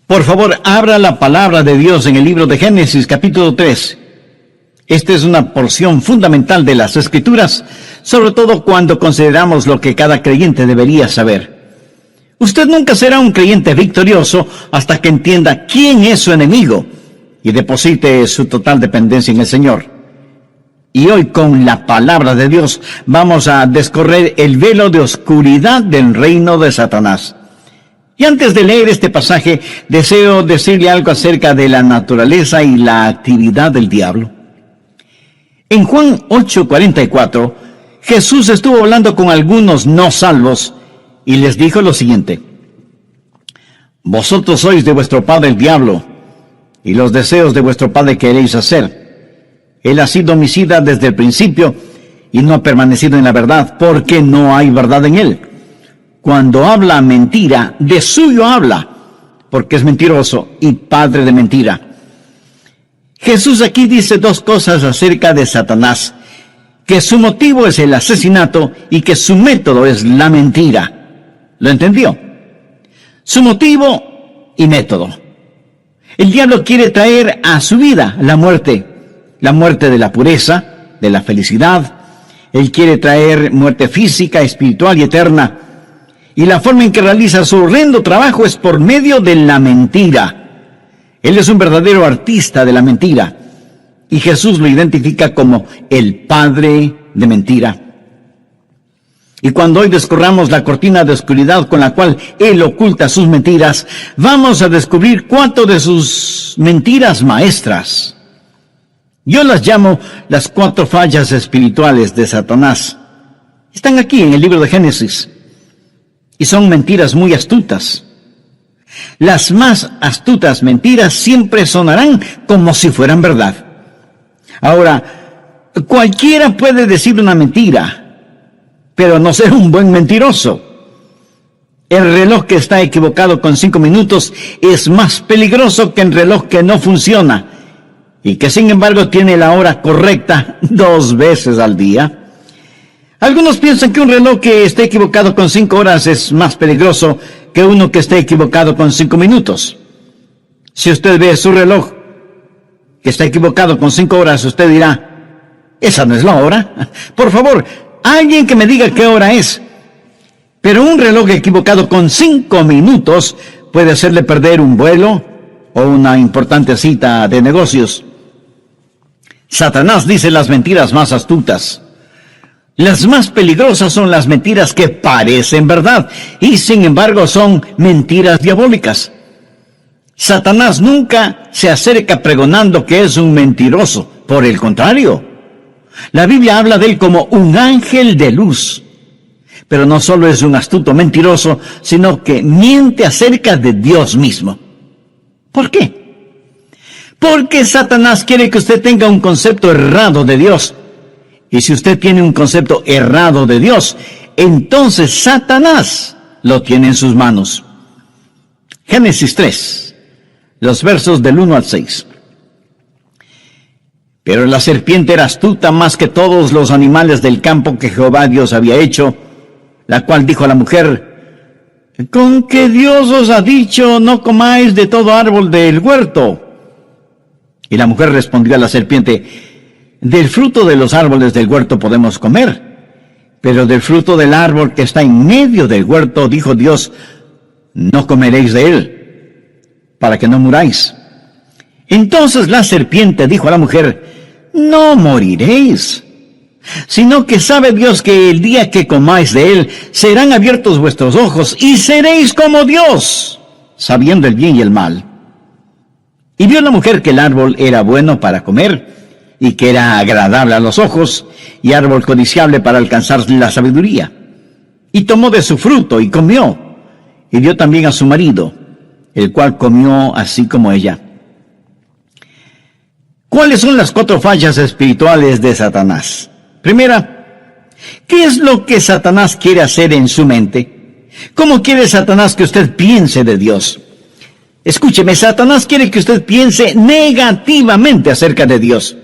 Por favor, abra la palabra de Dios en el libro de Génesis, capítulo 3. Esta es una porción fundamental de las Escrituras, sobre todo cuando consideramos lo que cada creyente debería saber. Usted nunca será un creyente victorioso hasta que entienda quién es su enemigo y deposite su total dependencia en el Señor. Y hoy, con la palabra de Dios, vamos a descorrer el velo de oscuridad del reino de Satanás. Y antes de leer este pasaje, deseo decirle algo acerca de la naturaleza y la actividad del diablo. En Juan 8:44, Jesús estuvo hablando con algunos no salvos y les dijo lo siguiente: vosotros sois de vuestro padre el diablo, y los deseos de vuestro padre queréis hacer. Él ha sido homicida desde el principio y no ha permanecido en la verdad, porque no hay verdad en él. Cuando habla mentira, de suyo habla, porque es mentiroso y padre de mentira. Jesús aquí dice dos cosas acerca de Satanás: que su motivo es el asesinato y que su método es la mentira. ¿Lo entendió? Su motivo y método. El diablo quiere traer a su vida la muerte de la pureza, de la felicidad. Él quiere traer muerte física, espiritual y eterna. Y la forma en que realiza su horrendo trabajo es por medio de la mentira. Él es un verdadero artista de la mentira. Y Jesús lo identifica como el padre de mentira. Y cuando hoy descorramos la cortina de oscuridad con la cual él oculta sus mentiras, vamos a descubrir 4 de sus mentiras maestras. Yo las llamo las 4 fallas espirituales de Satanás. Están aquí en el libro de Génesis. Y son mentiras muy astutas. Las más astutas mentiras siempre sonarán como si fueran verdad. Ahora, cualquiera puede decir una mentira, pero no ser un buen mentiroso. El reloj que está equivocado con 5 minutos es más peligroso que el reloj que no funciona y que sin embargo tiene la hora correcta 2 veces al día. Algunos piensan que un reloj que esté equivocado con 5 horas es más peligroso que uno que esté equivocado con 5 minutos. Si usted ve su reloj que está equivocado con 5 horas, usted dirá: esa no es la hora. Por favor, alguien que me diga qué hora es. Pero un reloj equivocado con 5 minutos puede hacerle perder un vuelo o una importante cita de negocios. Satanás dice las mentiras más astutas. Las más peligrosas son las mentiras que parecen verdad y sin embargo son mentiras diabólicas. Satanás nunca se acerca pregonando que es un mentiroso. Por el contrario, la Biblia habla de él como un ángel de luz. Pero no solo es un astuto mentiroso, sino que miente acerca de Dios mismo. ¿Por qué? Porque Satanás quiere que usted tenga un concepto errado de Dios. Y si usted tiene un concepto errado de Dios, entonces Satanás lo tiene en sus manos. Génesis 3, los versos del 1 al 6. Pero la serpiente era astuta más que todos los animales del campo que Jehová Dios había hecho, la cual dijo a la mujer: ¿con qué Dios os ha dicho, no comáis de todo árbol del huerto? Y la mujer respondió a la serpiente: del fruto de los árboles del huerto podemos comer, pero del fruto del árbol que está en medio del huerto, dijo Dios, no comeréis de él, para que no muráis. Entonces la serpiente dijo a la mujer: no moriréis, sino que sabe Dios que el día que comáis de él, serán abiertos vuestros ojos, y seréis como Dios, sabiendo el bien y el mal. Y vio la mujer que el árbol era bueno para comer, y que era agradable a los ojos, y árbol codiciable para alcanzar la sabiduría. Y tomó de su fruto, y comió, y dio también a su marido, el cual comió así como ella. ¿Cuáles son las 4 fallas espirituales de Satanás? Primera, ¿qué es lo que Satanás quiere hacer en su mente? ¿Cómo quiere Satanás que usted piense de Dios? Escúcheme, Satanás quiere que usted piense negativamente acerca de Dios.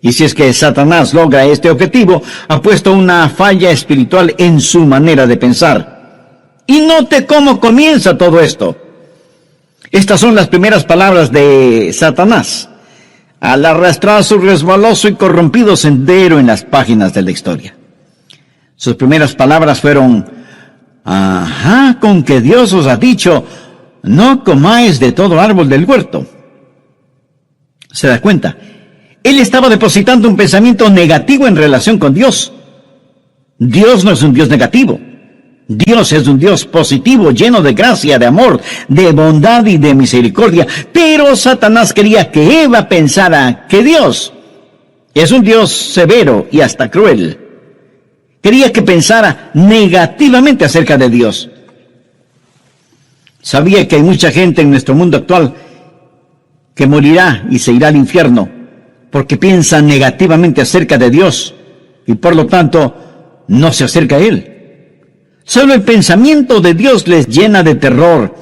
Y si es que Satanás logra este objetivo, ha puesto una falla espiritual en su manera de pensar. Y note cómo comienza todo esto. Estas son las primeras palabras de Satanás al arrastrar su resbaloso y corrompido sendero en las páginas de la historia. Sus primeras palabras fueron: ajá, con que Dios os ha dicho, no comáis de todo árbol del huerto. ¿Se da cuenta? Él estaba depositando un pensamiento negativo en relación con Dios. Dios no es un Dios negativo. Dios es un Dios positivo, lleno de gracia, de amor, de bondad y de misericordia. Pero Satanás quería que Eva pensara que Dios es un Dios severo y hasta cruel. Quería que pensara negativamente acerca de Dios. Sabía que hay mucha gente en nuestro mundo actual que morirá y se irá al infierno porque piensa negativamente acerca de Dios y por lo tanto no se acerca a Él. Solo el pensamiento de Dios les llena de terror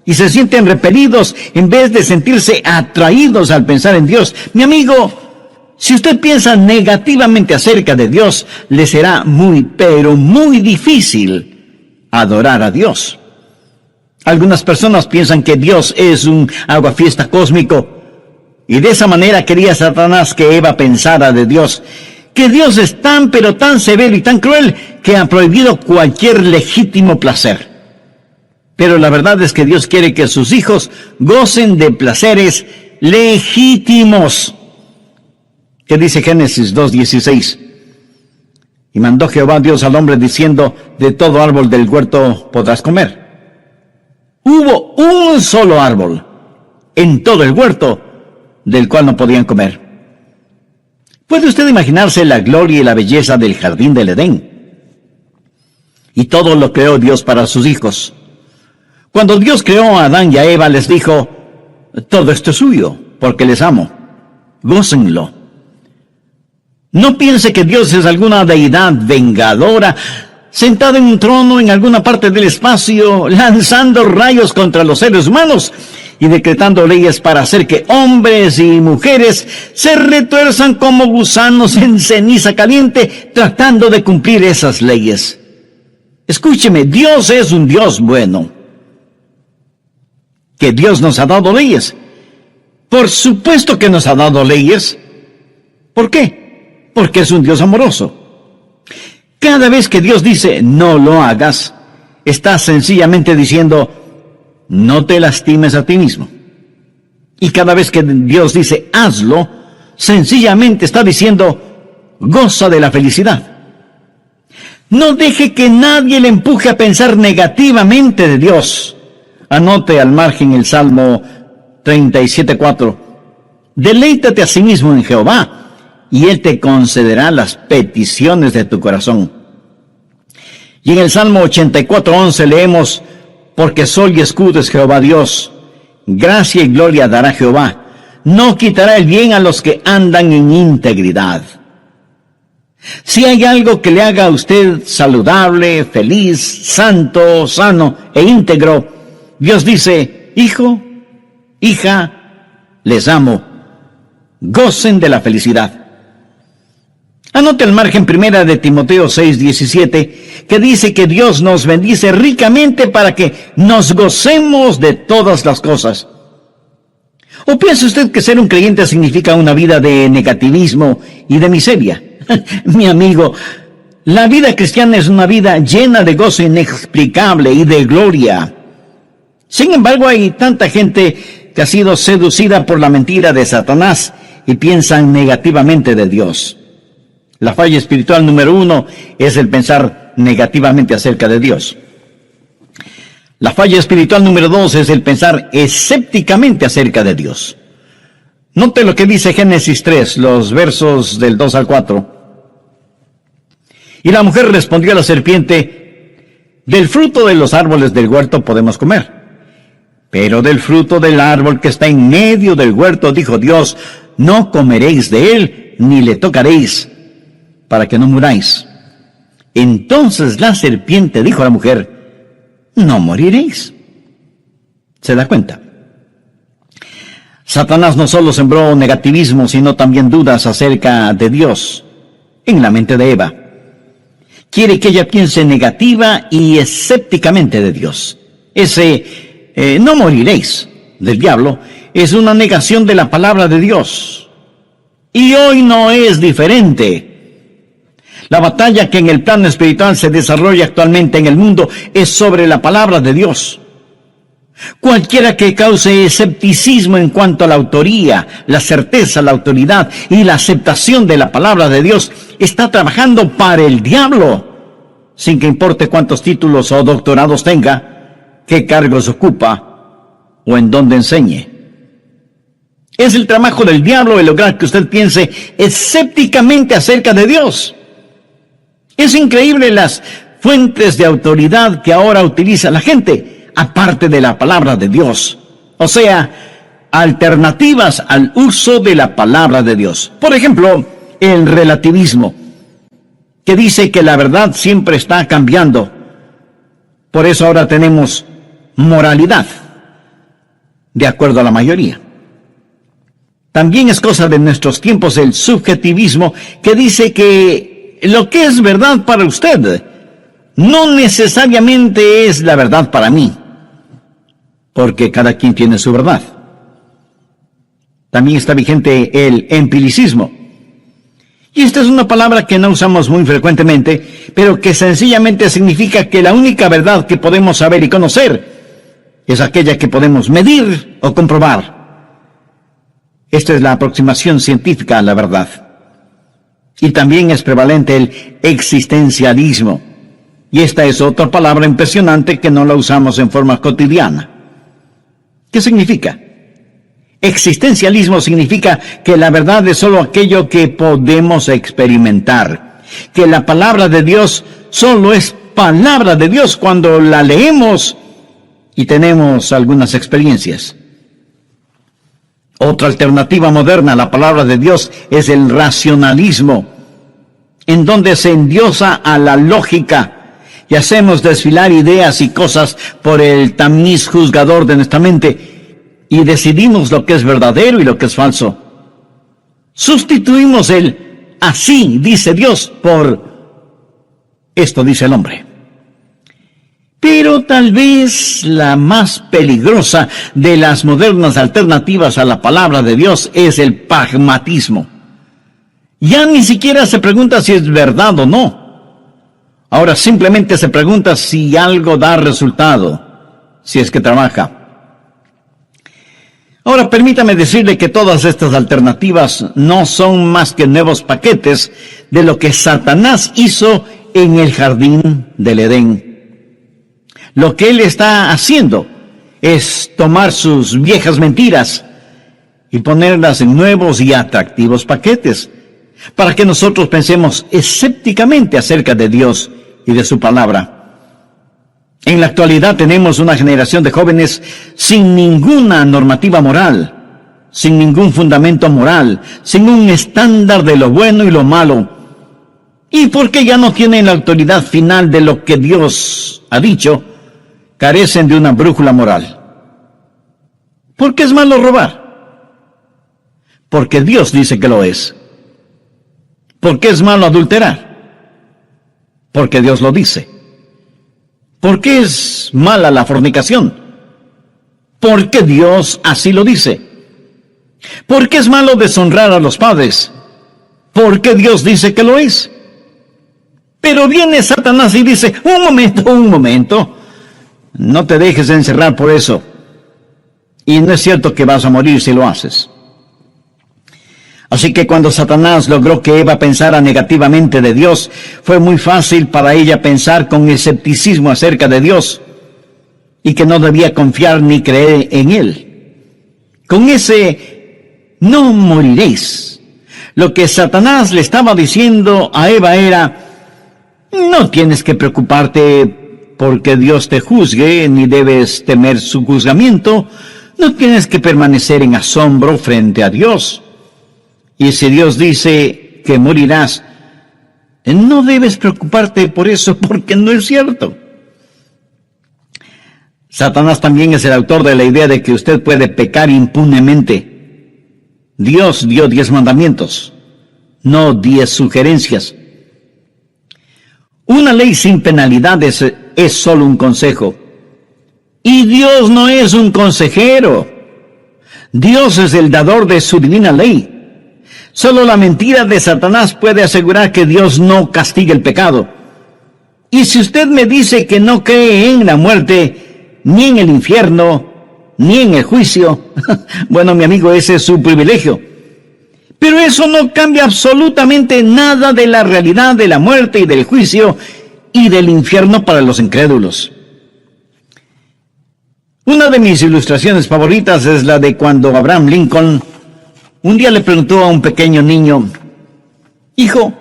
y se sienten repelidos en vez de sentirse atraídos al pensar en Dios. Mi amigo, si usted piensa negativamente acerca de Dios, le será muy, pero muy difícil adorar a Dios. Algunas personas piensan que Dios es un aguafiesta cósmico, y de esa manera quería Satanás que Eva pensara de Dios, que Dios es tan pero tan severo y tan cruel que ha prohibido cualquier legítimo placer. Pero la verdad es que Dios quiere que sus hijos gocen de placeres legítimos. ¿Qué dice Génesis 2:16? Y mandó Jehová Dios al hombre diciendo: de todo árbol del huerto podrás comer. Hubo un solo árbol en todo el huerto del cual no podían comer. ¿Puede usted imaginarse la gloria y la belleza del jardín del Edén? Y todo lo creó Dios para sus hijos. Cuando Dios creó a Adán y a Eva, les dijo: todo esto es suyo, porque les amo. Gócenlo. No piense que Dios es alguna deidad vengadora, sentada en un trono en alguna parte del espacio, lanzando rayos contra los seres humanos y decretando leyes para hacer que hombres y mujeres se retuerzan como gusanos en ceniza caliente, tratando de cumplir esas leyes. Escúcheme, Dios es un Dios bueno. ¿Que Dios nos ha dado leyes? Por supuesto que nos ha dado leyes. ¿Por qué? Porque es un Dios amoroso. Cada vez que Dios dice no lo hagas, está sencillamente diciendo no te lastimes a ti mismo. Y cada vez que Dios dice hazlo, sencillamente está diciendo goza de la felicidad. No deje que nadie le empuje a pensar negativamente de Dios. Anote al margen el Salmo 37:4. Deleítate a sí mismo en Jehová, y Él te concederá las peticiones de tu corazón. Y en el Salmo 84:11 leemos: porque sol y escudo es Jehová Dios, gracia y gloria dará Jehová, no quitará el bien a los que andan en integridad. Si hay algo que le haga a usted saludable, feliz, santo, sano e íntegro, Dios dice: hijo, hija, les amo, gocen de la felicidad. Anote al margen primera de Timoteo 6:17, que dice que Dios nos bendice ricamente para que nos gocemos de todas las cosas. ¿O piensa usted que ser un creyente significa una vida de negativismo y de miseria? Mi amigo, la vida cristiana es una vida llena de gozo inexplicable y de gloria. Sin embargo, hay tanta gente que ha sido seducida por la mentira de Satanás y piensan negativamente de Dios. La falla espiritual número 1 es el pensar negativamente acerca de Dios. La falla espiritual número 2 es el pensar escépticamente acerca de Dios. Note lo que dice Génesis 3, los versos del 2 al 4. Y la mujer respondió a la serpiente: del fruto de los árboles del huerto podemos comer, pero del fruto del árbol que está en medio del huerto, dijo Dios, no comeréis de él, ni le tocaréis, para que no muráis. Entonces la serpiente dijo a la mujer: no moriréis. ¿Se da cuenta? Satanás no solo sembró negativismo, sino también dudas acerca de Dios en la mente de Eva. Quiere que ella piense negativa y escépticamente de Dios. No moriréis del diablo es una negación de la palabra de Dios. Y hoy no es diferente. La batalla que en el plano espiritual se desarrolla actualmente en el mundo es sobre la palabra de Dios. Cualquiera que cause escepticismo en cuanto a la autoría, la certeza, la autoridad y la aceptación de la palabra de Dios está trabajando para el diablo, sin que importe cuántos títulos o doctorados tenga, qué cargos ocupa o en dónde enseñe. Es el trabajo del diablo el lograr que usted piense escépticamente acerca de Dios. Es increíble las fuentes de autoridad que ahora utiliza la gente, aparte de la palabra de Dios. O sea, alternativas al uso de la palabra de Dios. Por ejemplo, el relativismo, que dice que la verdad siempre está cambiando. Por eso ahora tenemos moralidad, de acuerdo a la mayoría. También es cosa de nuestros tiempos el subjetivismo, que dice que lo que es verdad para usted no necesariamente es la verdad para mí, porque cada quien tiene su verdad. También está vigente el empiricismo. Y esta es una palabra que no usamos muy frecuentemente, pero que sencillamente significa que la única verdad que podemos saber y conocer es aquella que podemos medir o comprobar. Esta es la aproximación científica a la verdad. Y también es prevalente el existencialismo. Y esta es otra palabra impresionante que no la usamos en forma cotidiana. ¿Qué significa? Existencialismo significa que la verdad es solo aquello que podemos experimentar. Que la palabra de Dios solo es palabra de Dios cuando la leemos y tenemos algunas experiencias. Otra alternativa moderna a la palabra de Dios es el racionalismo, en donde se endiosa a la lógica y hacemos desfilar ideas y cosas por el tamiz juzgador de nuestra mente y decidimos lo que es verdadero y lo que es falso. Sustituimos el así dice Dios por esto dice el hombre. Pero tal vez la más peligrosa de las modernas alternativas a la palabra de Dios es el pragmatismo. Ya ni siquiera se pregunta si es verdad o no. Ahora simplemente se pregunta si algo da resultado, si es que trabaja. Ahora permítame decirle que todas estas alternativas no son más que nuevos paquetes de lo que Satanás hizo en el jardín del Edén. Lo que él está haciendo es tomar sus viejas mentiras y ponerlas en nuevos y atractivos paquetes para que nosotros pensemos escépticamente acerca de Dios y de su palabra. En la actualidad tenemos una generación de jóvenes sin ninguna normativa moral, sin ningún fundamento moral, sin un estándar de lo bueno y lo malo. Y porque ya no tienen la autoridad final de lo que Dios ha dicho, carecen de una brújula moral. ¿Por qué es malo robar? Porque Dios dice que lo es. ¿Por qué es malo adulterar? Porque Dios lo dice. ¿Por qué es mala la fornicación? Porque Dios así lo dice. ¿Por qué es malo deshonrar a los padres? Porque Dios dice que lo es. Pero viene Satanás y dice, un momento. No te dejes encerrar por eso. Y no es cierto que vas a morir si lo haces. Así que cuando Satanás logró que Eva pensara negativamente de Dios, fue muy fácil para ella pensar con escepticismo acerca de Dios y que no debía confiar ni creer en Él. Con ese no moriréis, lo que Satanás le estaba diciendo a Eva era, no tienes que preocuparte porque Dios te juzgue, ni debes temer su juzgamiento. No tienes que permanecer en asombro frente a Dios. Y si Dios dice que morirás, no debes preocuparte por eso, porque no es cierto. Satanás también es el autor de la idea de que usted puede pecar impunemente. Dios dio 10 mandamientos, no 10 sugerencias. Una ley sin penalidades es solo un consejo. Y Dios no es un consejero. Dios es el dador de su divina ley. Solo la mentira de Satanás puede asegurar que Dios no castiga el pecado. Y si usted me dice que no cree en la muerte, ni en el infierno, ni en el juicio, bueno, mi amigo, ese es su privilegio. Pero eso no cambia absolutamente nada de la realidad de la muerte y del juicio y del infierno para los incrédulos. Una de mis ilustraciones favoritas es la de cuando Abraham Lincoln un día le preguntó a un pequeño niño: hijo,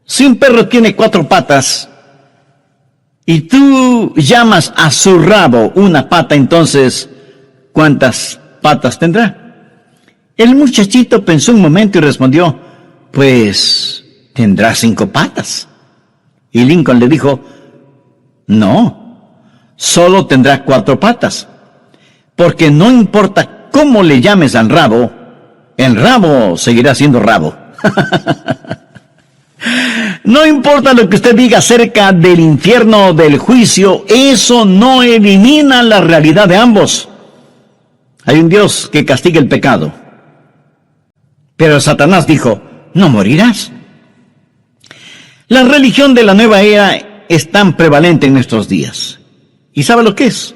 si un perro tiene 4 patas y tú llamas a su rabo una pata, entonces, ¿cuántas patas tendrá? El muchachito pensó un momento y respondió: pues tendrá 5 patas. Y Lincoln le dijo: no, solo tendrá 4 patas, porque no importa cómo le llames al rabo, el rabo seguirá siendo rabo. No importa lo que usted diga acerca del infierno o del juicio, eso no elimina la realidad de ambos. Hay un Dios que castiga el pecado. Pero Satanás dijo: no morirás. La religión de la nueva era es tan prevalente en nuestros días. ¿Y sabe lo que es?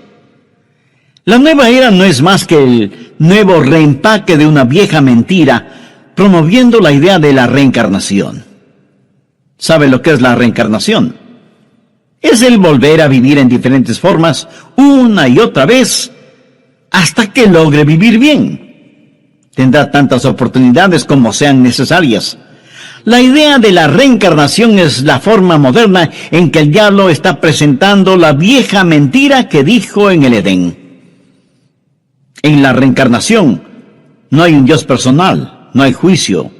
La nueva era no es más que el nuevo reempaque de una vieja mentira, promoviendo la idea de la reencarnación. ¿Sabe lo que es la reencarnación? Es el volver a vivir en diferentes formas, una y otra vez, hasta que logre vivir bien. Tendrá tantas oportunidades como sean necesarias. La idea de la reencarnación es la forma moderna en que el diablo está presentando la vieja mentira que dijo en el Edén. En la reencarnación no hay un Dios personal, no hay juicio,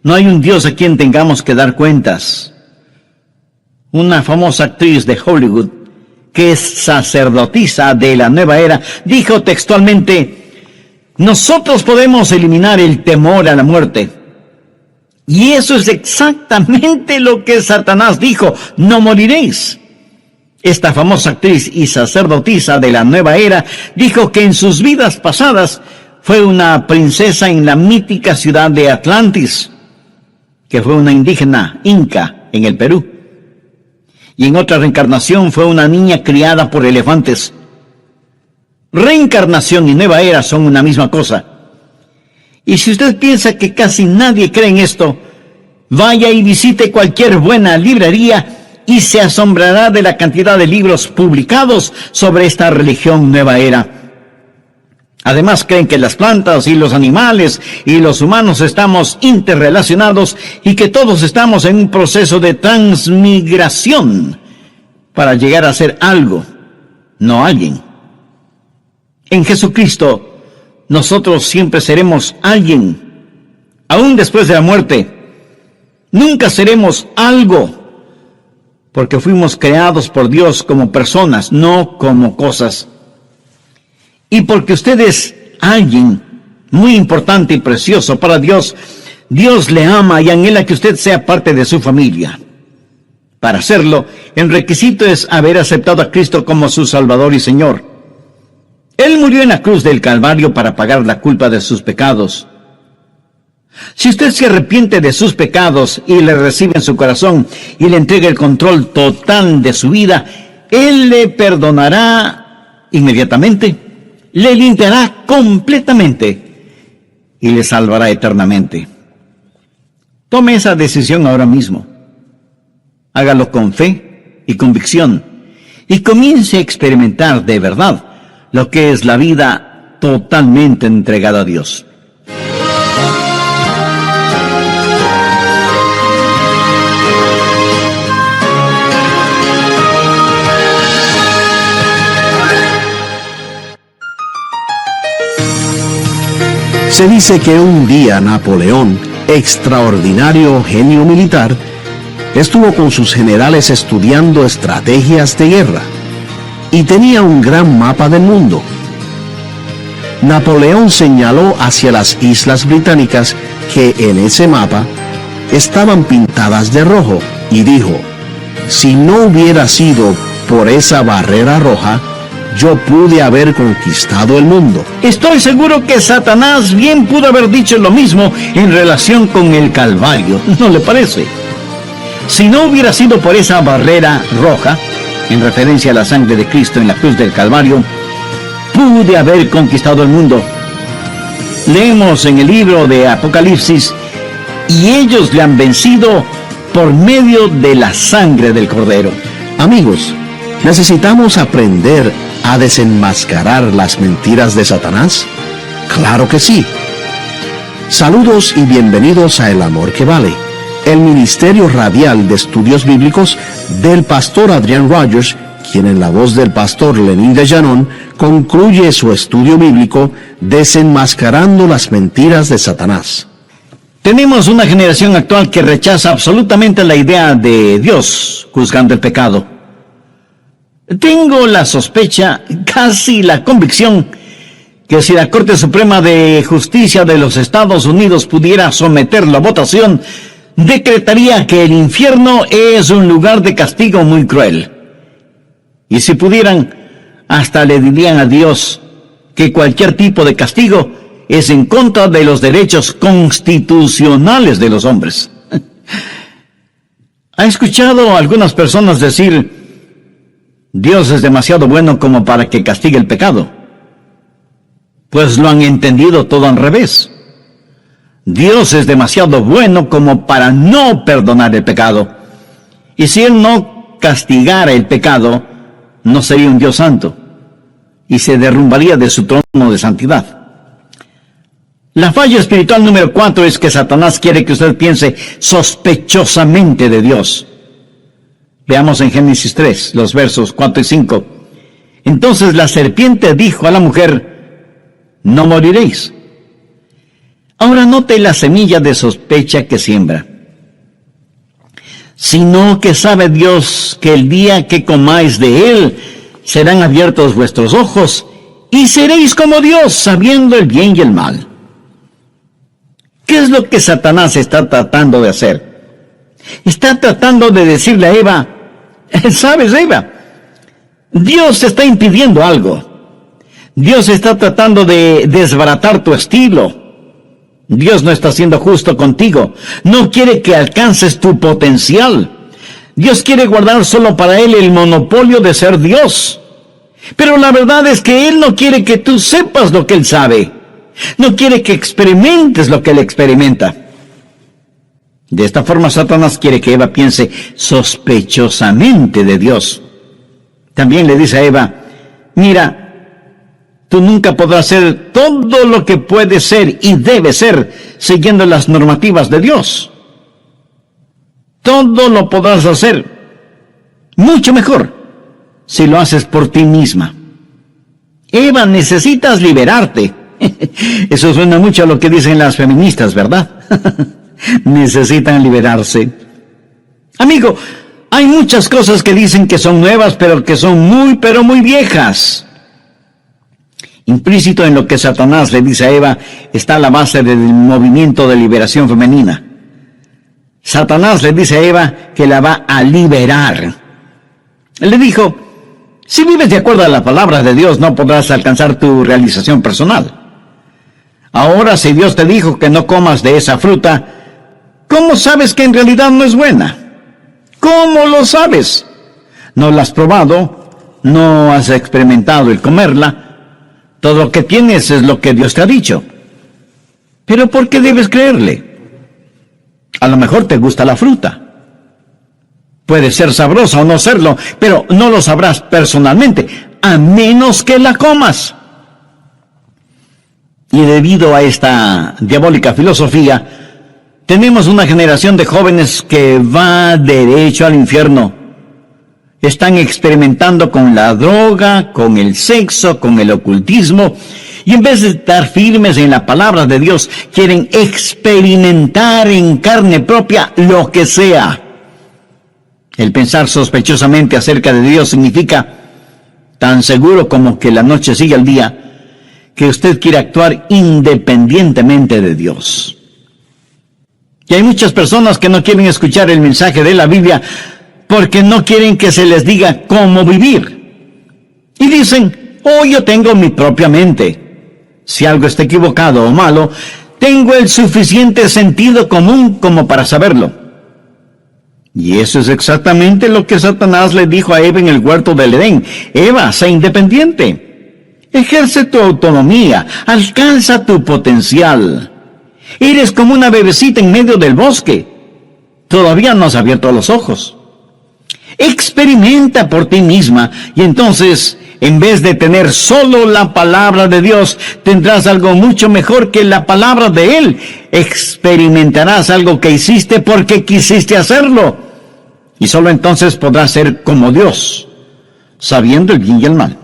no hay un Dios a quien tengamos que dar cuentas. Una famosa actriz de Hollywood, que es sacerdotisa de la nueva era, dijo textualmente: nosotros podemos eliminar el temor a la muerte. Y eso es exactamente lo que Satanás dijo: no moriréis. Esta famosa actriz y sacerdotisa de la nueva era dijo que en sus vidas pasadas fue una princesa en la mítica ciudad de Atlantis, que fue una indígena inca en el Perú. Y en otra reencarnación fue una niña criada por elefantes. Reencarnación y nueva era son una misma cosa. Y si usted piensa que casi nadie cree en esto, vaya y visite cualquier buena librería y se asombrará de la cantidad de libros publicados sobre esta religión nueva era. Además, creen que las plantas y los animales y los humanos estamos interrelacionados y que todos estamos en un proceso de transmigración para llegar a ser algo, no alguien. En Jesucristo, nosotros siempre seremos alguien, aún después de la muerte. Nunca seremos algo, porque fuimos creados por Dios como personas, no como cosas. Y porque usted es alguien muy importante y precioso para Dios, Dios le ama y anhela que usted sea parte de su familia. Para hacerlo, el requisito es haber aceptado a Cristo como su Salvador y Señor. Él murió en la cruz del Calvario para pagar la culpa de sus pecados. Si usted se arrepiente de sus pecados y le recibe en su corazón y le entrega el control total de su vida, Él le perdonará inmediatamente, le limpiará completamente y le salvará eternamente. Tome esa decisión ahora mismo. Hágalo con fe y convicción y comience a experimentar de verdad lo que es la vida totalmente entregada a Dios. Se dice que un día Napoleón, extraordinario genio militar, estuvo con sus generales estudiando estrategias de guerra y tenía un gran mapa del mundo. Napoleón señaló hacia las islas británicas que en ese mapa estaban pintadas de rojo y dijo: si no hubiera sido por esa barrera roja, yo pude haber conquistado el mundo. Estoy seguro que Satanás bien pudo haber dicho lo mismo en relación con el Calvario, ¿no le parece? Si no hubiera sido por esa barrera roja, en referencia a la sangre de Cristo en la cruz del Calvario, pude haber conquistado el mundo. Leemos en el libro de Apocalipsis, y ellos le han vencido por medio de la sangre del Cordero. Amigos, ¿necesitamos aprender a desenmascarar las mentiras de Satanás? ¡Claro que sí! Saludos y bienvenidos a El Amor que Vale, el ministerio radial de estudios bíblicos del pastor Adrian Rogers, quien en la voz del pastor Lenín de Llanón concluye su estudio bíblico desenmascarando las mentiras de Satanás. Tenemos una generación actual que rechaza absolutamente la idea de Dios juzgando el pecado. Tengo la sospecha, casi la convicción, que si la Corte Suprema de Justicia de los Estados Unidos pudiera someterlo a votación, decretaría que el infierno es un lugar de castigo muy cruel. Y si pudieran, hasta le dirían a Dios que cualquier tipo de castigo es en contra de los derechos constitucionales de los hombres. ¿Ha escuchado a algunas personas decir: Dios es demasiado bueno como para que castigue el pecado? Pues lo han entendido todo al revés. Dios es demasiado bueno como para no perdonar el pecado. Y si Él no castigara el pecado, no sería un Dios santo, y se derrumbaría de su trono de santidad. La falla espiritual número 4 es que Satanás quiere que usted piense sospechosamente de Dios. Veamos en Génesis 3, los versos 4 y 5. Entonces la serpiente dijo a la mujer: no moriréis. Ahora note la semilla de sospecha que siembra. Sino que sabe Dios que el día que comáis de él, serán abiertos vuestros ojos, y seréis como Dios, sabiendo el bien y el mal. ¿Qué es lo que Satanás está tratando de hacer? Está tratando de decirle a Eva: ¿sabes, Eva? Dios está impidiendo algo. Dios está tratando de desbaratar tu estilo. Dios no está siendo justo contigo. No quiere que alcances tu potencial. Dios quiere guardar solo para Él el monopolio de ser Dios. Pero la verdad es que Él no quiere que tú sepas lo que Él sabe. No quiere que experimentes lo que Él experimenta. De esta forma, Satanás quiere que Eva piense sospechosamente de Dios. También le dice a Eva: mira, tú nunca podrás ser todo lo que puedes ser y debes ser siguiendo las normativas de Dios. Todo lo podrás hacer mucho mejor si lo haces por ti misma. Eva, necesitas liberarte. Eso suena mucho a lo que dicen las feministas, ¿verdad? Necesitan liberarse. Amigo, hay muchas cosas que dicen que son nuevas, pero que son muy viejas. Implícito en lo que Satanás le dice a Eva está la base del movimiento de liberación femenina. Satanás le dice a Eva que la va a liberar. Él le dijo: si vives de acuerdo a la palabra de Dios, no podrás alcanzar tu realización personal. Ahora, si Dios te dijo que no comas de esa fruta, ¿cómo sabes que en realidad no es buena? ¿Cómo lo sabes? No la has probado, no has experimentado el comerla. Todo lo que tienes es lo que Dios te ha dicho. ¿Pero por qué debes creerle? A lo mejor te gusta la fruta. Puede ser sabrosa o no serlo, pero no lo sabrás personalmente, a menos que la comas. Y debido a esta diabólica filosofía, tenemos una generación de jóvenes que va derecho al infierno. Están experimentando con la droga, con el sexo, con el ocultismo, y en vez de estar firmes en la palabra de Dios, quieren experimentar en carne propia lo que sea. El pensar sospechosamente acerca de Dios significa, tan seguro como que la noche sigue al día, que usted quiere actuar independientemente de Dios. Y hay muchas personas que no quieren escuchar el mensaje de la Biblia porque no quieren que se les diga cómo vivir. Y dicen: o yo tengo mi propia mente. Si algo está equivocado o malo, tengo el suficiente sentido común como para saberlo. Y eso es exactamente lo que Satanás le dijo a Eva en el huerto del Edén. Eva, sé independiente. Ejerce tu autonomía. Alcanza tu potencial. Eres como una bebecita en medio del bosque. Todavía no has abierto los ojos. Experimenta por ti misma y entonces, en vez de tener solo la palabra de Dios, tendrás algo mucho mejor que la palabra de Él. Experimentarás algo que hiciste porque quisiste hacerlo. Y solo entonces podrás ser como Dios, sabiendo el bien y el mal.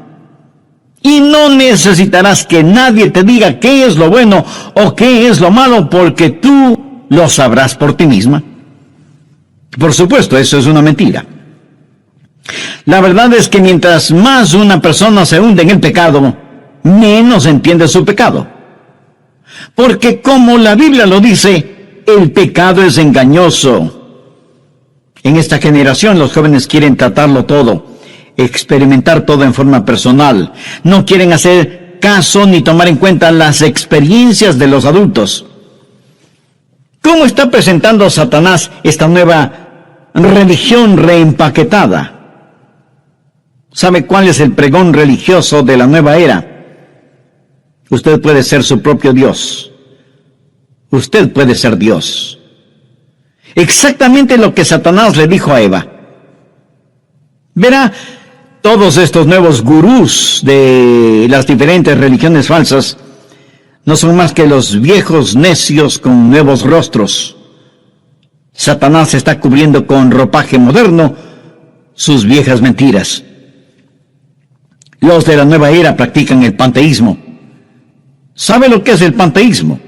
Y no necesitarás que nadie te diga qué es lo bueno o qué es lo malo, porque tú lo sabrás por ti misma. Por supuesto, eso es una mentira. La verdad es que mientras más una persona se hunde en el pecado, menos entiende su pecado. Porque como la Biblia lo dice, el pecado es engañoso. En esta generación los jóvenes quieren tratarlo todo, experimentar todo en forma personal. No quieren hacer caso ni tomar en cuenta las experiencias de los adultos. ¿Cómo está presentando Satanás esta nueva religión reempaquetada? ¿Sabe cuál es el pregón religioso de la nueva era? Usted puede ser su propio Dios. Usted puede ser Dios. Exactamente lo que Satanás le dijo a Eva. Verá, todos estos nuevos gurús de las diferentes religiones falsas no son más que los viejos necios con nuevos rostros. Satanás está cubriendo con ropaje moderno sus viejas mentiras. Los de la nueva era practican el panteísmo. ¿Sabe lo que es el panteísmo?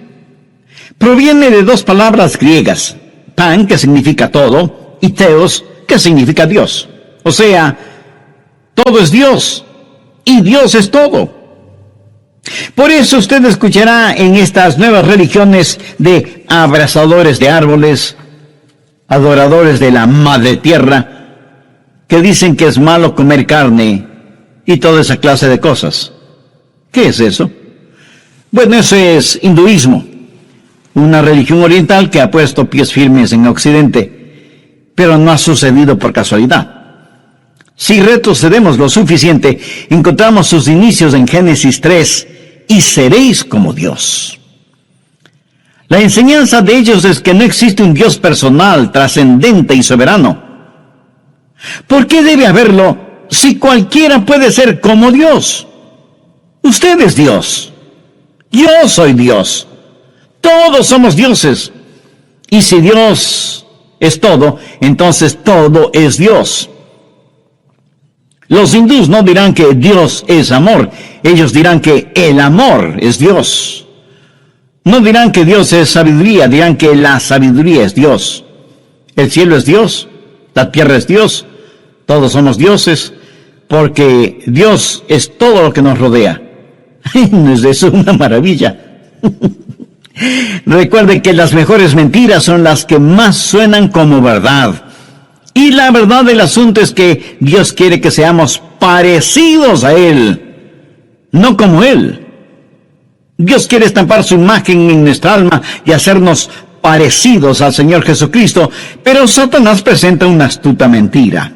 Proviene de dos palabras griegas, pan, que significa todo, y theos, que significa Dios. O sea, todo es Dios, y Dios es todo. Por eso usted escuchará en estas nuevas religiones de abrazadores de árboles, adoradores de la madre tierra, que dicen que es malo comer carne y toda esa clase de cosas. ¿Qué es eso? Bueno, eso es hinduismo, una religión oriental que ha puesto pies firmes en Occidente, pero no ha sucedido por casualidad. Si retrocedemos lo suficiente, encontramos sus inicios en Génesis 3, y seréis como Dios. La enseñanza de ellos es que no existe un Dios personal, trascendente y soberano. ¿Por qué debe haberlo si cualquiera puede ser como Dios? Usted es Dios. Yo soy Dios. Todos somos dioses. Y si Dios es todo, entonces todo es Dios. Los hindús no dirán que Dios es amor. Ellos dirán que el amor es Dios. No dirán que Dios es sabiduría, dirán que la sabiduría es Dios. El cielo es Dios, la tierra es Dios, todos somos dioses, porque Dios es todo lo que nos rodea. Eso es una maravilla. Recuerde que las mejores mentiras son las que más suenan como verdad. Y la verdad del asunto es que Dios quiere que seamos parecidos a Él, no como Él. Dios quiere estampar su imagen en nuestra alma y hacernos parecidos al Señor Jesucristo, pero Satanás presenta una astuta mentira.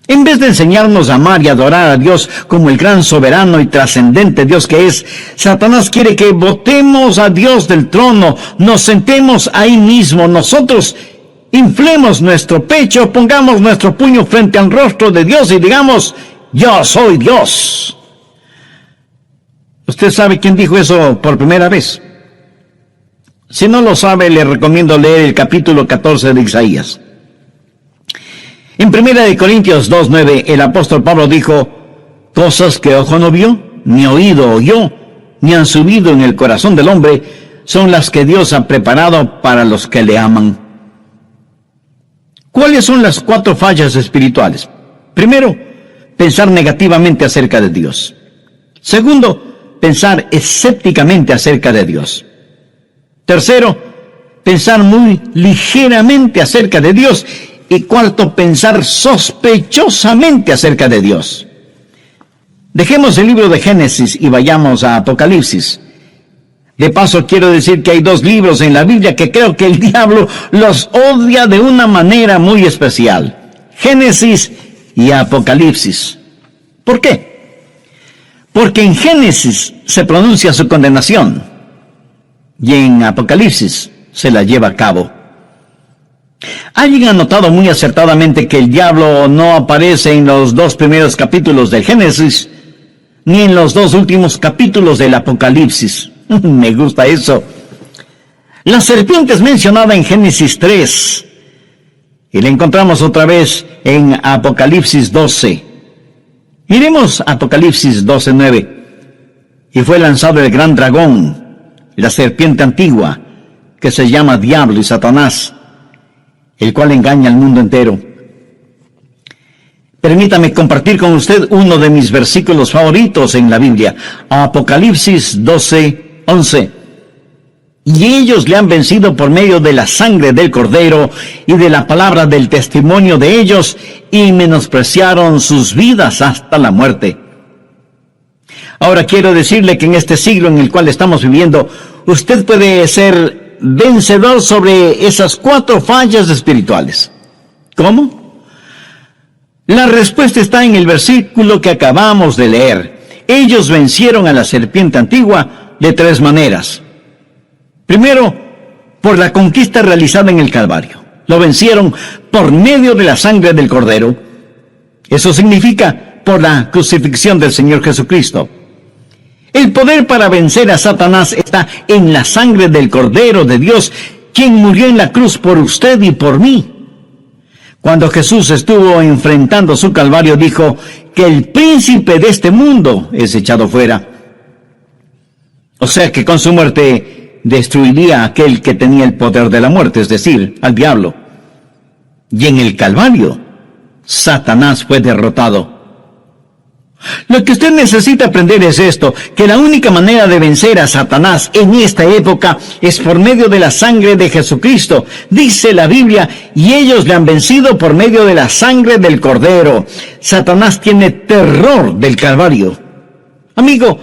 En vez de enseñarnos a amar y adorar a Dios como el gran soberano y trascendente Dios que es, Satanás quiere que botemos a Dios del trono, nos sentemos ahí mismo, nosotros inflemos nuestro pecho, pongamos nuestro puño frente al rostro de Dios y digamos, yo soy Dios. ¿Usted sabe quién dijo eso por primera vez? Si no lo sabe, le recomiendo leer el capítulo 14 de Isaías. En 1 Corintios 2:9, el apóstol Pablo dijo, cosas que ojo no vio, ni oído oyó, ni han subido en el corazón del hombre, son las que Dios ha preparado para los que le aman. ¿Cuáles son las 4 fallas espirituales? Primero, pensar negativamente acerca de Dios. Segundo, pensar escépticamente acerca de Dios. Tercero, pensar muy ligeramente acerca de Dios. Y cuarto, pensar sospechosamente acerca de Dios. Dejemos el libro de Génesis y vayamos a Apocalipsis. De paso, quiero decir que hay dos libros en la Biblia que creo que el diablo los odia de una manera muy especial: Génesis y Apocalipsis. ¿Por qué? Porque en Génesis se pronuncia su condenación y en Apocalipsis se la lleva a cabo. Alguien ha notado muy acertadamente que el diablo no aparece en los 2 primeros capítulos del Génesis, ni en los 2 últimos capítulos del Apocalipsis. Me gusta eso. La serpiente es mencionada en Génesis 3, y la encontramos otra vez en Apocalipsis 12. Miremos Apocalipsis 12:9. Y fue lanzado el gran dragón, la serpiente antigua, que se llama Diablo y Satanás, el cual engaña al mundo entero. Permítame compartir con usted uno de mis versículos favoritos en la Biblia, Apocalipsis 12:11. Y ellos le han vencido por medio de la sangre del Cordero y de la palabra del testimonio de ellos, y menospreciaron sus vidas hasta la muerte. Ahora quiero decirle que en este siglo en el cual estamos viviendo, usted puede ser vencedor sobre esas 4 fallas espirituales. ¿Cómo? La respuesta está en el versículo que acabamos de leer. Ellos vencieron a la serpiente antigua de 3 maneras. Primero, por la conquista realizada en el Calvario. Lo vencieron por medio de la sangre del Cordero. Eso significa por la crucifixión del Señor Jesucristo. El poder para vencer a Satanás está en la sangre del Cordero de Dios, quien murió en la cruz por usted y por mí. Cuando Jesús estuvo enfrentando su Calvario, dijo que el príncipe de este mundo es echado fuera. O sea que con su muerte destruiría a aquel que tenía el poder de la muerte, es decir, al diablo. Y en el Calvario, Satanás fue derrotado. Lo que usted necesita aprender es esto, que la única manera de vencer a Satanás en esta época es por medio de la sangre de Jesucristo. Dice la Biblia, y ellos le han vencido por medio de la sangre del Cordero. Satanás tiene terror del Calvario. Amigo,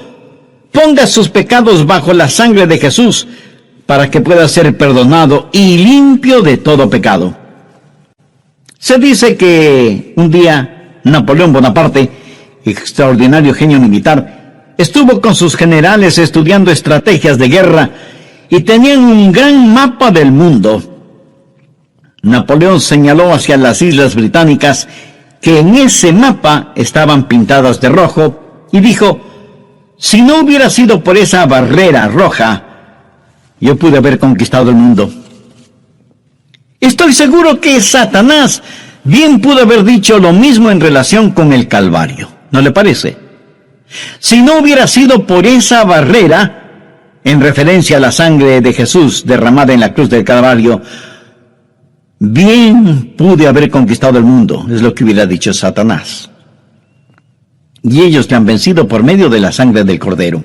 ponga sus pecados bajo la sangre de Jesús para que pueda ser perdonado y limpio de todo pecado. Se dice que un día Napoleón Bonaparte, extraordinario genio militar, estuvo con sus generales estudiando estrategias de guerra y tenían un gran mapa del mundo. Napoleón señaló hacia las islas británicas que en ese mapa estaban pintadas de rojo y dijo: si no hubiera sido por esa barrera roja, yo pude haber conquistado el mundo. Estoy seguro que Satanás bien pudo haber dicho lo mismo en relación con el Calvario. ¿No le parece? Si no hubiera sido por esa barrera, en referencia a la sangre de Jesús derramada en la cruz del Calvario, bien pude haber conquistado el mundo, es lo que hubiera dicho Satanás. Y ellos le han vencido por medio de la sangre del Cordero.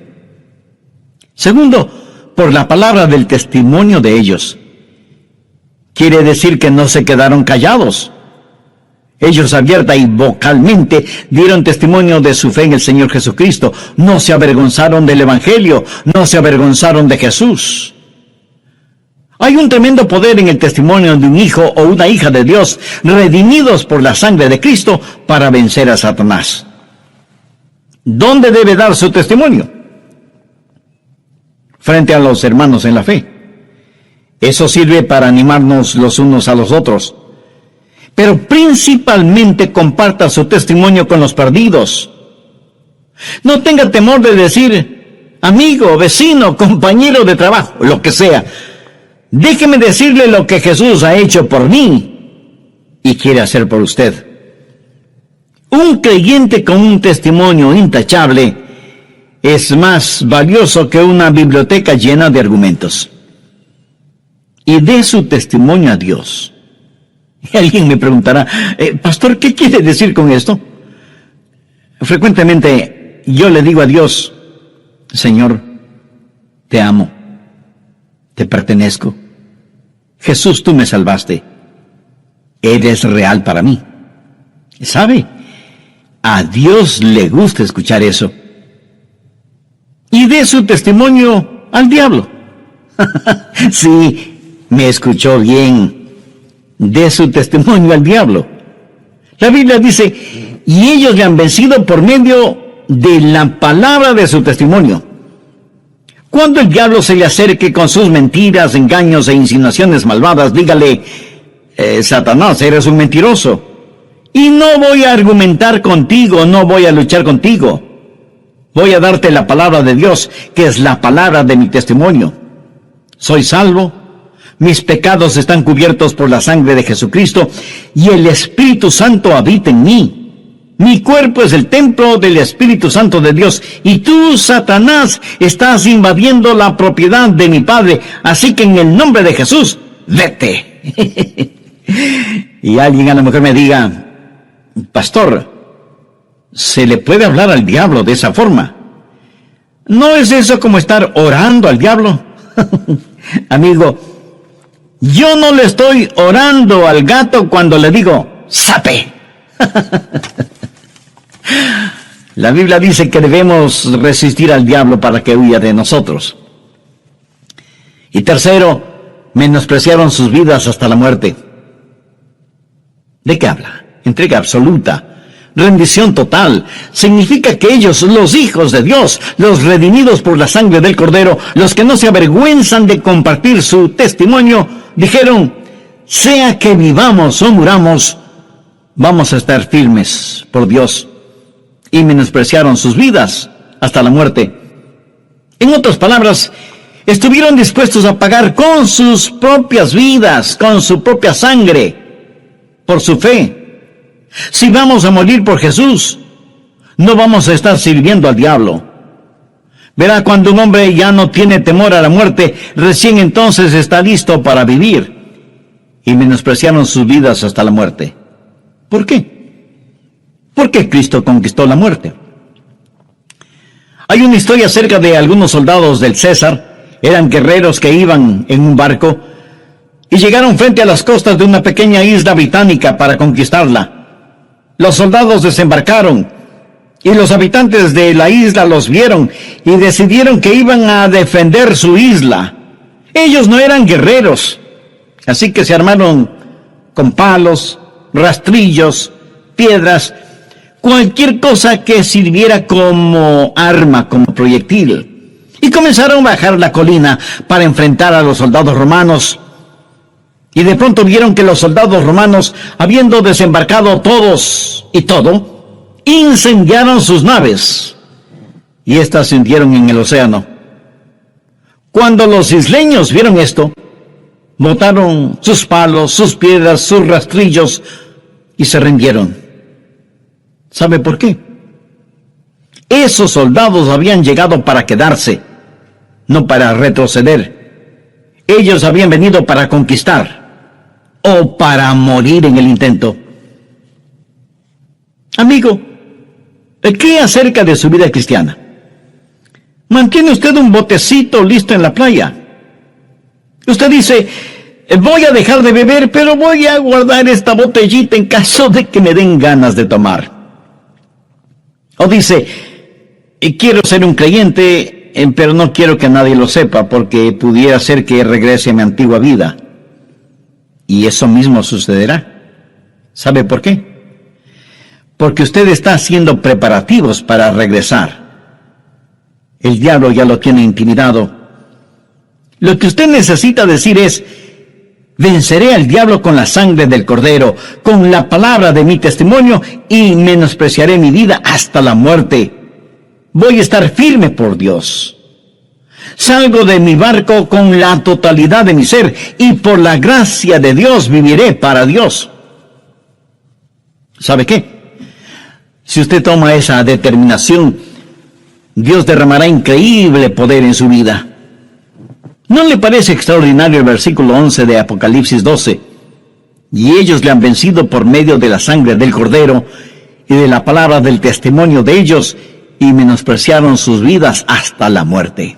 Segundo, por la palabra del testimonio de ellos. Quiere decir que no se quedaron callados. Ellos abierta y vocalmente dieron testimonio de su fe en el Señor Jesucristo. No se avergonzaron del Evangelio, no se avergonzaron de Jesús. Hay un tremendo poder en el testimonio de un hijo o una hija de Dios, redimidos por la sangre de Cristo, para vencer a Satanás. ¿Dónde debe dar su testimonio? Frente a los hermanos en la fe. Eso sirve para animarnos los unos a los otros. Pero principalmente comparta su testimonio con los perdidos. No tenga temor de decir: amigo, vecino, compañero de trabajo, lo que sea, déjeme decirle lo que Jesús ha hecho por mí y quiere hacer por usted. Un creyente con un testimonio intachable es más valioso que una biblioteca llena de argumentos. Y dé su testimonio a Dios. Y alguien me preguntará: pastor, ¿qué quiere decir con esto? Frecuentemente yo le digo a Dios: Señor, te amo, te pertenezco. Jesús, tú me salvaste. Eres real para mí. ¿Sabe? A Dios le gusta escuchar eso. Y dé su testimonio al diablo. Sí, me escuchó bien. Dé su testimonio al diablo. La Biblia dice, y ellos le han vencido por medio de la palabra de su testimonio. Cuando el diablo se le acerque con sus mentiras, engaños e insinuaciones malvadas, dígale, Satanás, eres un mentiroso. Y no voy a argumentar contigo, no voy a luchar contigo. Voy a darte la palabra de Dios, que es la palabra de mi testimonio. Soy salvo, mis pecados están cubiertos por la sangre de Jesucristo, y el Espíritu Santo habita en mí. Mi cuerpo es el templo del Espíritu Santo de Dios, y tú, Satanás, estás invadiendo la propiedad de mi Padre, así que en el nombre de Jesús, vete. Y alguien a lo mejor me diga, pastor, ¿se le puede hablar al diablo de esa forma? ¿No es eso como estar orando al diablo? Amigo, yo no le estoy orando al gato cuando le digo, ¡sape! La Biblia dice que debemos resistir al diablo para que huya de nosotros. Y tercero, menospreciaron sus vidas hasta la muerte. ¿De qué habla? Entrega absoluta, rendición total. Significa que ellos, los hijos de Dios, los redimidos por la sangre del Cordero, los que no se avergüenzan de compartir su testimonio, dijeron, sea que vivamos o muramos, vamos a estar firmes por Dios. Y menospreciaron sus vidas hasta la muerte. En otras palabras, estuvieron dispuestos a pagar con sus propias vidas, con su propia sangre, por su fe. Si vamos a morir por Jesús, no vamos a estar sirviendo al diablo. Verá, cuando un hombre ya no tiene temor a la muerte, recién entonces está listo para vivir. Y menospreciaron sus vidas hasta la muerte. ¿Por qué? Porque Cristo conquistó la muerte. Hay una historia acerca de algunos soldados del César. Eran guerreros que iban en un barco y llegaron frente a las costas de una pequeña isla británica para conquistarla. Los soldados desembarcaron y los habitantes de la isla los vieron y decidieron que iban a defender su isla. Ellos no eran guerreros, así que se armaron con palos, rastrillos, piedras, cualquier cosa que sirviera como arma, como proyectil. Y comenzaron a bajar la colina para enfrentar a los soldados romanos. Y de pronto vieron que los soldados romanos, habiendo desembarcado todos y todo, incendiaron sus naves. Y éstas se hundieron en el océano. Cuando los isleños vieron esto, botaron sus palos, sus piedras, sus rastrillos y se rindieron. ¿Sabe por qué? Esos soldados habían llegado para quedarse, no para retroceder. Ellos habían venido para conquistar o para morir en el intento. Amigo, ¿qué acerca de su vida cristiana? ¿Mantiene usted un botecito listo en la playa? Usted dice, voy a dejar de beber, pero voy a guardar esta botellita en caso de que me den ganas de tomar. O dice, quiero ser un creyente, pero no quiero que nadie lo sepa porque pudiera ser que regrese a mi antigua vida. Y eso mismo sucederá. ¿Sabe por qué? Porque usted está haciendo preparativos para regresar. El diablo ya lo tiene intimidado. Lo que usted necesita decir es, venceré al diablo con la sangre del Cordero, con la palabra de mi testimonio, y menospreciaré mi vida hasta la muerte. Voy a estar firme por Dios. Salgo de mi barco con la totalidad de mi ser, y por la gracia de Dios viviré para Dios. ¿Sabe qué? Si usted toma esa determinación, Dios derramará increíble poder en su vida. ¿No le parece extraordinario el versículo 11 de Apocalipsis 12? Y ellos le han vencido por medio de la sangre del Cordero y de la palabra del testimonio de ellos, y menospreciaron sus vidas hasta la muerte.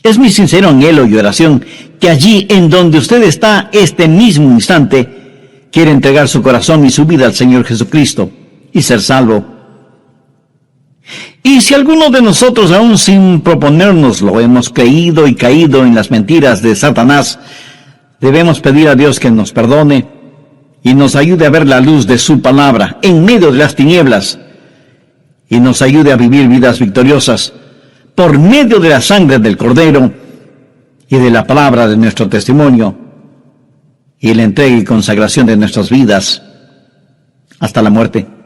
Es mi sincero anhelo y oración que allí en donde usted está este mismo instante quiere entregar su corazón y su vida al Señor Jesucristo y ser salvo. Y si alguno de nosotros, aún sin proponérnoslo, hemos creído y caído en las mentiras de Satanás, debemos pedir a Dios que nos perdone y nos ayude a ver la luz de su palabra en medio de las tinieblas, y nos ayude a vivir vidas victoriosas por medio de la sangre del Cordero y de la palabra de nuestro testimonio y la entrega y consagración de nuestras vidas hasta la muerte.